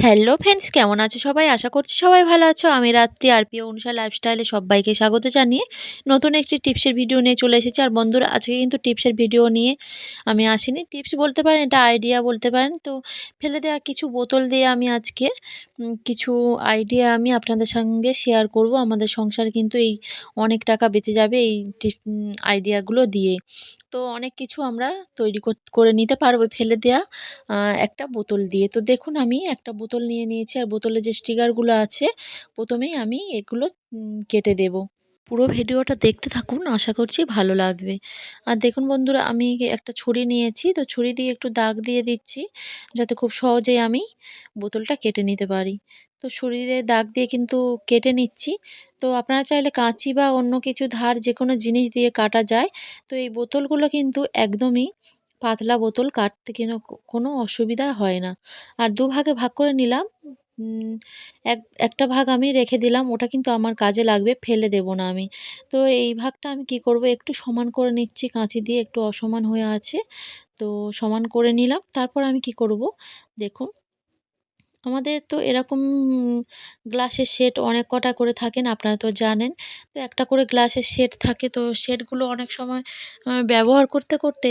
Hello friends, কেমন আছো সবাই? আশা করছি সবাই ভালো আছো। আমি রাত্রি আর প্রিয় অনুষা লাইফস্টাইলে সবাইকে স্বাগত জানিয়ে নতুন একটি টিপসের ভিডিও নিয়ে চলে এসেছি। আর বন্ধুরা, আজকে কিন্তু টিপসের ভিডিও নিয়ে আমি আসিনি। টিপস বলতে পারেন, এটা আইডিয়া বলতে পারেন। তো ফেলে দেওয়া কিছু বোতল দিয়ে আমি আজকে কিছু আইডিয়া আমি আপনাদের সঙ্গে শেয়ার করব। আমাদের সংসার কিন্তু এই অনেক টাকা বেঁচে যাবে এই আইডিয়াগুলো দিয়ে। তো অনেক কিছু আমরা তৈরি করে নিতে পারবো ফেলে দেওয়া একটা বোতল দিয়ে। তো দেখুন, আমি একটা বোতল নিয়ে নিয়েছি, আর বোতলে যে স্টিকারগুলো আছে প্রথমেই আমি এগুলো কেটে দেব। পুরো ভিডিওটা দেখতে থাকুন, আশা করছি ভালো লাগবে। আর দেখুন বন্ধুরা, আমি একটা ছুরি নিয়েছি, তো ছুরি দিয়ে একটু দাগ দিয়ে দিচ্ছি যাতে খুব সহজেই আমি বোতলটা কেটে নিতে পারি। তো ছুরি দিয়ে দাগ দিয়ে কিন্তু কেটে নিচ্ছি। তো আপনারা চাইলে কাঁচি বা অন্য কিছু ধার যে কোনো জিনিস দিয়ে কাটা যায়। তো এই বোতলগুলো কিন্তু একদমই পাতলা বোতল, কাটতে কোনো অসুবিধা হয় না। আর দুভাগে ভাগ করে নিলাম। উম একটা ভাগ আমি রেখে দিলাম, ওটা কিন্তু আমার কাজে লাগবে, ফেলে দেব না আমি। তো এই ভাগটা আমি কি করব, একটু সমান করে নিচ্ছি কাঁচি দিয়ে, একটু অসমান হয়ে আছে। তো সমান করে নিলাম। তারপর আমি কি করব, দেখুন, আমাদের তো এরকম গ্লাসের সেট অনেক কটা করে থাকেন, আপনারা তো জানেন। তো একটা করে গ্লাসের সেট থাকে, তো সেটগুলো অনেক সময় ব্যবহার করতে করতে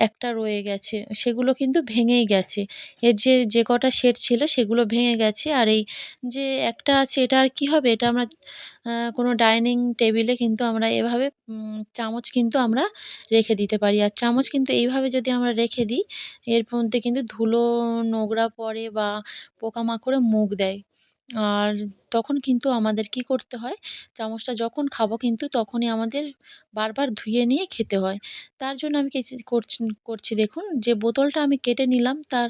একটা রয়ে গেছে, সেগুলো কিন্তু ভেঙেই গেছে। এর যে কটা সেট ছিল সেগুলো ভেঙে গেছে। আর এই যে একটা আছে, এটা আর কি হবে, এটা আমরা কোনো ডাইনিং টেবিলে কিন্তু আমরা এভাবে চামচ কিন্তু আমরা রেখে দিতে পারি। আর চামচ কিন্তু এইভাবে যদি আমরা রেখে দিই, এর মধ্যে কিন্তু ধুলো নোংরা পড়ে বা পোকামাকড়ে মুখ দেয়। আর তখন কিন্তু আমাদের কি করতে হয়, চামচটা যখন খাবো কিন্তু তখনই আমাদের বারবার ধুয়ে নিয়ে খেতে হয়। তার জন্য আমি করছি দেখুন, যে বোতলটা আমি কেটে নিলাম তার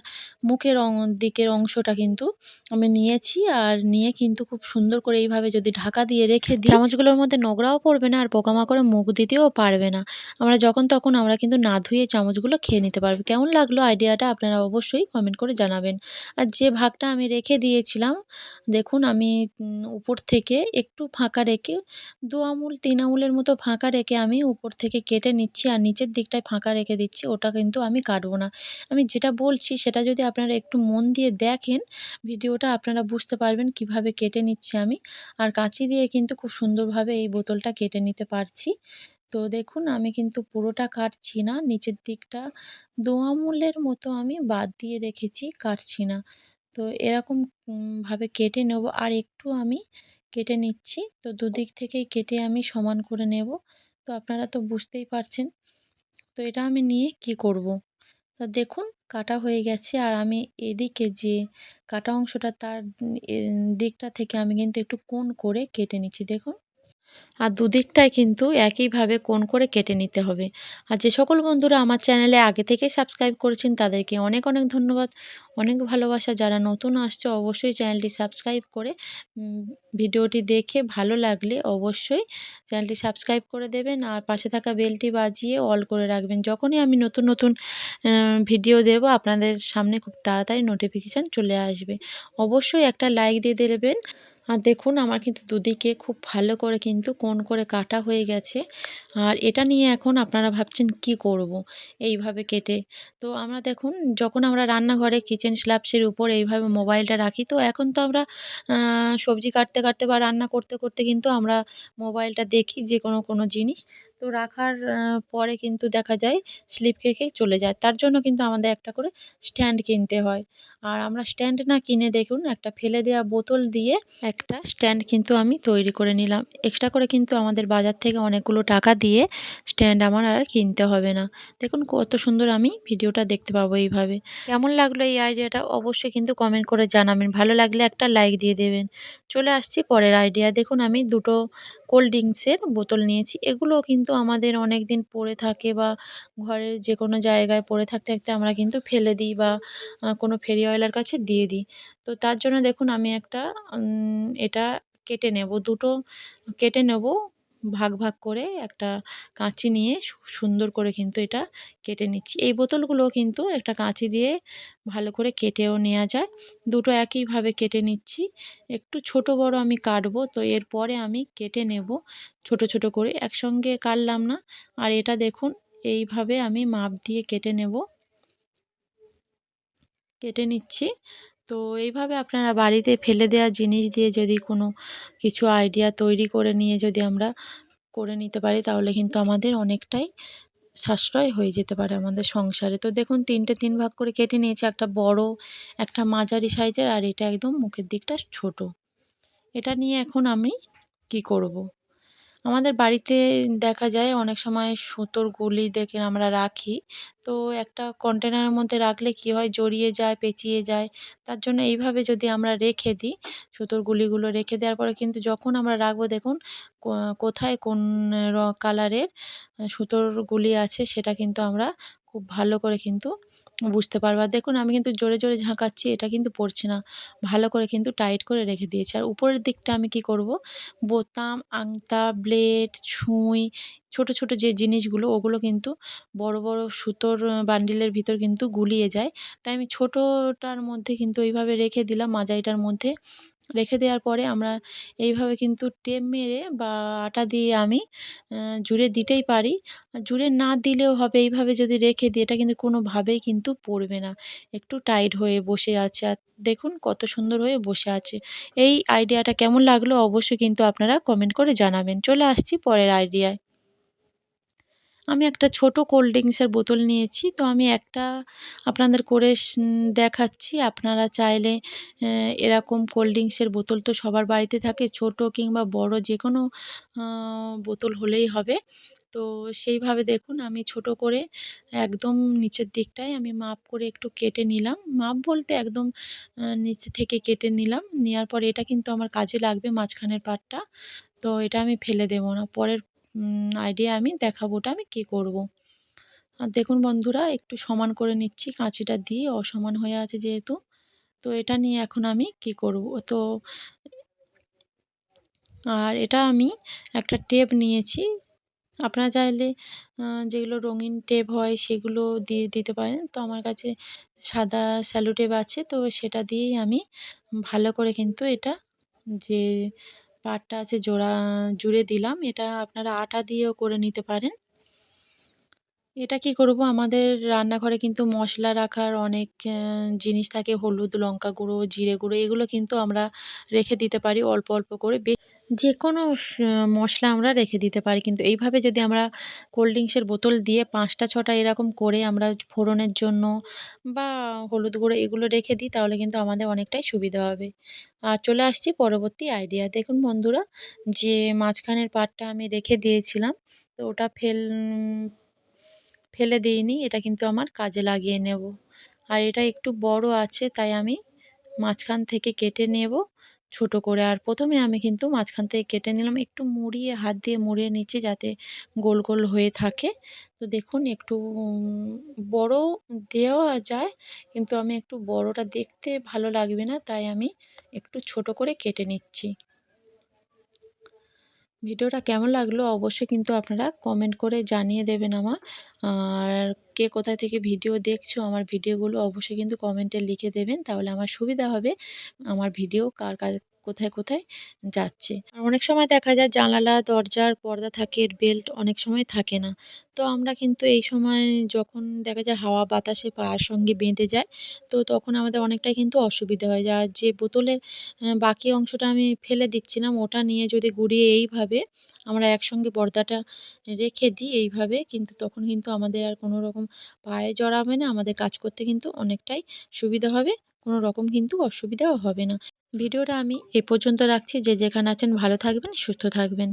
মুখের দিকের অংশটা কিন্তু আমি নিয়েছি। আর নিয়ে কিন্তু খুব সুন্দর করে এইভাবে যদি ঢাকা দিয়ে রেখে দিই, চামচগুলোর মধ্যে নোংরাও পড়বে না আর পোকামাকড়ে মুখ দিতেও পারবে না। আমরা যখন তখন আমরা কিন্তু না ধুয়ে চামচগুলো খেয়ে নিতে পারবো। কেমন লাগলো আইডিয়াটা, আপনারা অবশ্যই কমেন্ট করে জানাবেন। আর যে ভাগটা আমি রেখে দিয়েছিলাম, দেখুন আমি উপর থেকে একটু ফাঁকা রেখে ২ আঙুল ৩ আঙুলের মতো ফাঁকা রেখে আমি উপর থেকে কেটে নিচ্ছি, আর নিচের দিকটায় ফাঁকা রেখে দিচ্ছি। ওটা কিন্তু আমি কাটবো না। আমি যেটা বলছি সেটা যদি আপনারা একটু মন দিয়ে দেখেন ভিডিওটা, আপনারা বুঝতে পারবেন কিভাবে কেটে নিচ্ছি আমি। আর কাঁচি দিয়ে কিন্তু খুব সুন্দরভাবে এই বোতলটা কেটে নিতে পারছি। তো দেখুন, আমি কিন্তু পুরোটা কাটছি না, নিচের দিকটা ২ আঙুলের মতো আমি বাদ দিয়ে রেখেছি, কাটছি না। তো এরকম ভাবে কেটে নেব, আর একটু আমি কেটে নিচ্ছি। তো দুদিক থেকেই কেটে আমি সমান করে নেব। তো আপনারা তো বুঝতেই পারছেন। তো এটা আমি নিয়ে কি করব। তা দেখুন, কাটা হয়ে গেছে। আর আমি এদিকে যে কাটা অংশটা তার দিকটা থেকে আমি কিন্তু একটু কোণ করে কেটে নিচ্ছি, দেখুন। আর দুদিকটাই কিন্তু একইভাবে কোণ করে কেটে নিতে হবে। আর যে সকল বন্ধুরা আমার চ্যানেলে আগে থেকেই সাবস্ক্রাইব করেছেন তাদেরকে অনেক অনেক ধন্যবাদ, অনেক ভালোবাসা। যারা নতুন আসছে অবশ্যই চ্যানেলটি সাবস্ক্রাইব করে উম ভিডিওটি দেখে ভালো লাগলে অবশ্যই চ্যানেলটি সাবস্ক্রাইব করে দেবেন, আর পাশে থাকা বেলটি বাজিয়ে অল করে রাখবেন। যখনই আমি নতুন নতুন ভিডিও দেব আপনাদের সামনে খুব তাড়াতাড়ি নোটিফিকেশান চলে আসবে। অবশ্যই একটা লাইক দিয়ে দেবেন। আর দেখুন, আমার কিন্তু দুদিকে খুব ভালো করে কিন্তু কোণ করে কাটা হয়ে গেছে। আর এটা নিয়ে এখন আপনারা ভাবছেন কি করব এইভাবে কেটে। তো আমরা দেখুন, যখন আমরা রান্নাঘরে কিচেন স্ল্যাবসের উপর এইভাবে মোবাইলটা রাখি, তো এখন তো আমরা সবজি কাটতে কাটতে বা রান্না করতে করতে কিন্তু আমরা মোবাইলটা দেখি যে কোনো জিনিস। তো রাখার পরে কিন্তু দেখা যায় স্লিপ কেটে চলে যায়। তার জন্য কিন্তু আমাদের একটা করে স্ট্যান্ড কিনতে হয়। আর আমরা স্ট্যান্ড না কিনে দেখুন, একটা ফেলে দেওয়া বোতল দিয়ে একটা স্ট্যান্ড কিন্তু আমি তৈরি করে নিলাম। এক্সট্রা করে কিন্তু আমাদের বাজার থেকে অনেকগুলো টাকা দিয়ে স্ট্যান্ড আমার আর কিনতে হবে না। দেখুন কত সুন্দর আমি ভিডিওটা দেখতে পাবো এইভাবে। কেমন লাগলো এই আইডিয়াটা অবশ্যই কিন্তু কমেন্ট করে জানাবেন। ভালো লাগলে একটা লাইক দিয়ে দেবেন। চলে আসছি পরের আইডিয়া। দেখুন, আমি দুটো কোল্ড ড্রিঙ্কসের বোতল নিয়েছি। এগুলো কিন্তু আমাদের অনেক দিন পড়ে থাকে, বা ঘরের যে কোনো জায়গায় পড়ে থাকতে থাকতে আমরা কিন্তু ফেলে দিই, বা কোনো ফেরিওয়ালার কাছে দিয়ে দিই। তো তার জন্য দেখুন, আমি একটা এটা কেটে নেব। দুটো কেটে নেব ভাগ ভাগ করে, একটা কাঁচি নিয়ে সুন্দর করে কিন্তু এটা কেটে নিচ্ছি। এই বোতলগুলো কিন্তু একটা কাঁচি দিয়ে ভালো করে কেটেও নেওয়া যায়। দুটো একইভাবে কেটে নিচ্ছি। একটু ছোট বড় আমি কাটবো, তো এরপরে আমি কেটে নেব ছোট ছোট করে, একসঙ্গে কাটলাম না। আর এটা দেখুন, এইভাবে আমি মাপ দিয়ে কেটে নেব, কেটে নিচ্ছি। তো এইভাবে আপনারা বাড়িতে ফেলে দেওয়া জিনিস দিয়ে যদি কোনো কিছু আইডিয়া তৈরি করে নিয়ে যদি আমরা করে নিতে পারি, তাহলে কিন্তু আমাদের অনেকটাই সাশ্রয় হয়ে যেতে পারে আমাদের সংসারে। তো দেখুন ৩ ভাগ করে কেটে নিয়েছি, একটা বড়, একটা মাঝারি সাইজের, আর এটা একদম মুখের দিকটা ছোট। এটা নিয়ে এখন আমি কি করব? আমাদের বাড়িতে দেখা যায় অনেক সময় সুতোর গুলি দেখে আমরা রাখি। তো একটা কন্টেনারের মধ্যে রাখলে কি হয়, জড়িয়ে যায়, পেঁচিয়ে যায়। তার জন্য এইভাবে যদি আমরা রেখে দিই, সুতোর গুলিগুলো রেখে দেওয়ার পরে কিন্তু যখন আমরা রাখবো, দেখুন ক কোথায় কোন কালারের সুতোর গুলি আছে সেটা কিন্তু আমরা খুব ভালো করে কিন্তু বুঝতে পারবো। আর দেখুন আমি কিন্তু জোরে, জোরে ঝাঁকাচ্ছি, এটা কিন্তু পড়ছে না। ভালো করে কিন্তু টাইট করে রেখে দিয়েছি। আর উপরের দিকটা আমি কি করব, বোতাম, আংটা, ব্লেড, সুই, ছোট, ছোট যে জিনিসগুলো ওগুলো কিন্তু বড়, বড় সুতোর বান্ডিলের ভিতর কিন্তু গুলিয়ে যায়। তাই আমি ছোটটার মধ্যে কিন্তু এইভাবে রেখে দিলাম, মাঝারিটার মধ্যে। রেখে দেওয়ার পরে আমরা এইভাবে কিন্তু টেপ মেরে বা আটা দিয়ে আমি জুড়ে দিতেই পারি। আর জুড়ে না দিলেও হবে, এইভাবে যদি রেখে দিই এটা কিন্তু কোনোভাবেই কিন্তু পড়বে না। একটু টাইট হয়ে বসে আছে। আর দেখুন কত সুন্দর হয়ে বসে আছে। এই আইডিয়াটা কেমন লাগলো অবশ্যই কিন্তু আপনারা কমেন্ট করে জানাবেন। চলে আসছি পরের আইডিয়ায়। আমি একটা ছোট কোল্ড ড্রিংকসের বোতল নিয়েছি। তো আমি একটা আপনাদের করে দেখাচ্ছি। আপনারা চাইলে এরকম কোল্ড ড্রিংকসের বোতল তো সবার বাড়িতে থাকে। ছোট কিংবা বড় যেকোনো আ বোতল হলেই হবে। তো সেইভাবে দেখুন আমি ছোট করে একদম নিচের দিকটায় আমি মাপ করে একটু কেটে নিলাম। মাপ বলতে একদম নিচে থেকে কেটে নিলাম। নেয়ার পরে এটা কিন্তু আমার কাজে লাগবে, মাঝখানের পার্টটা। তো এটা আমি ফেলে দেব না। পরের আইডিয়া আমি দেখাবো ওটা আমি কী করব। আর দেখুন বন্ধুরা একটু সমান করে নিচ্ছি কাঁচিটা দিয়ে, অসমান হয়ে আছে যেহেতু। তো এটা নিয়ে এখন আমি কি করব? তো আর এটা আমি একটা টেপ নিয়েছি। আপনারা চাইলে যেগুলো রঙিন টেপ হয় সেগুলো দিয়ে দিতে পারেন। তো আমার কাছে সাদা স্যালো টেপ আছে, তো সেটা দিয়েই আমি ভালো করে কিন্তু এটা যে পাড়টা আছে জুড়ে দিলাম। এটা আপনারা আটা দিয়েও করে নিতে পারেন। এটা কি করব, আমাদের রান্নাঘরে কিন্তু মশলা রাখার অনেক জিনিস থাকে। হলুদ, লঙ্কা গুঁড়ো, জিরে গুঁড়ো এগুলো কিন্তু আমরা রেখে দিতে পারি অল্প, অল্প করে। যেকোনো মসলা আমরা রেখে দিতে পারি। কিন্তু এইভাবে যদি আমরা কোল্ড ড্রিংকসের বোতল দিয়ে ৫টা ৬টা এরকম করে আমরা ফোড়নের জন্য বা হলুদ গুঁড়ো এগুলো রেখে দিই, তাহলে কিন্তু আমাদের অনেকটাই সুবিধা হবে। আর চলে আসছি পরবর্তী আইডিয়া। দেখুন বন্ধুরা, যে মাঝখানের পার্টটা আমি রেখে দিয়েছিলাম, তো ওটা ফেলে দিইনি। এটা কিন্তু আমার কাজে লাগিয়ে নেব। আর এটা একটু বড় আছে, তাই আমি মাঝখান থেকে কেটে নেব ছোট করে। আর ১ম এ আমি কিন্তু মাঝখান থেকে কেটে নিলাম। একটু মুড়িয়ে, হাত দিয়ে মুড়িয়ে নিচ্ছি যাতে গোল, গোল হয়ে থাকে। তো দেখুন একটু বড় দেওয়া যায়, কিন্তু আমি একটু বড়টা দেখতে ভালো লাগবে না, তাই আমি একটু ছোট করে কেটে নিচ্ছি। ভিডিওটা কেমন লাগলো অবশ্যই কিন্তু আপনারা কমেন্ট করে জানিয়ে দেবেন আমার। আর কে কোথা থেকে ভিডিও দেখছো আমার ভিডিওগুলো অবশ্যই কিন্তু কমেন্টে লিখে দেবেন, তাহলে আমার সুবিধা হবে আমার ভিডিও কার কোথায় কোথায় যাচ্ছে। আর অনেক সময় দেখা যায় জানালা দরজার পর্দা থাকে, বেল্ট অনেক সময় থাকে না। তো আমরা কিন্তু এই সময় যখন দেখা যায় হাওয়া বাতাসে পায়ের সঙ্গে বেঁধে যায়, তো তখন আমাদের অনেকটাই কিন্তু অসুবিধা হয়ে যায়। আর যে বোতলের বাকি অংশটা আমি ফেলে দিচ্ছিলাম, ওটা নিয়ে যদি ঘুরিয়ে এইভাবে আমরা একসঙ্গে পর্দাটা রেখে দিই এইভাবে, কিন্তু তখন কিন্তু আমাদের আর কোনো রকম পায়ে জড়াবে না। আমাদের কাজ করতে কিন্তু অনেকটাই সুবিধা হবে। কোনো রকম কিন্তু অসুবিধাও হবে না। ভিডিওটা আমি এ পর্যন্ত রাখছি। যে যেখানে আছেন ভালো থাকবেন, সুস্থ থাকবেন।